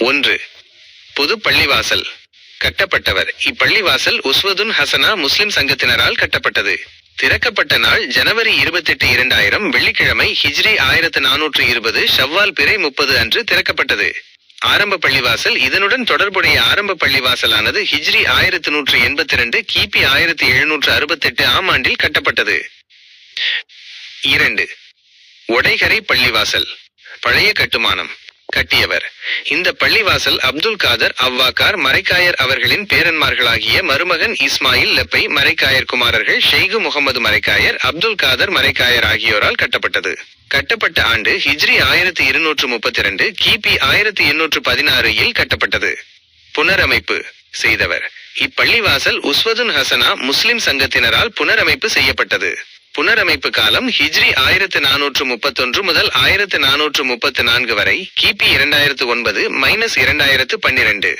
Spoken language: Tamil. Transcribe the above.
1. பொது பள்ளிவாசல். கட்டப்பட்டவர். இப்பள்ளிவாசல் உஸ்வதுன் ஹசனா முஸ்லிம் சங்கத்தினரால் கட்டப்பட்டது. திறக்கப்பட்ட நாள் ஜனவரி 28, 2000 வெள்ளிக்கிழமை ஹிஜ்ரி 1420 ஷவ்வால் பிறை 30 அன்று திறக்கப்பட்டது. ஆரம்ப பள்ளிவாசல். இதனுடன் தொடர்புடைய ஆரம்ப பள்ளிவாசலானது ஹிஜ்ரி 1182 கிபி 1768 ஆம் ஆண்டில் கட்டப்பட்டது. 2. ஒடைகரை பள்ளிவாசல். பழைய கட்டுமானம். கட்டியவர். இந்த பள்ளிவாசல் அப்துல் காதர் அவ்வாக்கார் மரைக்காயர் அவர்களின் பேரன்மார்களாகிய மருமகன் இஸ்மாயில் லெப்பை மரைக்காயர் குமாரர்கள் ஷெய்கு முகமது மரைக்காயர் அப்துல் காதர் மரைக்காயர் ஆகியோரால் கட்டப்பட்டது. கட்டப்பட்ட ஆண்டு ஹிஜ்ரி 1232 கிபி 1816 இல் கட்டப்பட்டது. புனரமைப்பு செய்தவர். இப்பள்ளிவாசல் உஸ்வதுன் ஹசனா முஸ்லிம் சங்கத்தினரால் புனரமைப்பு செய்யப்பட்டது. புனரமைப்பு காலம் ஹிஜ்ரி 1431 முதல் 1434 வரை கிபி 2009 - 2012.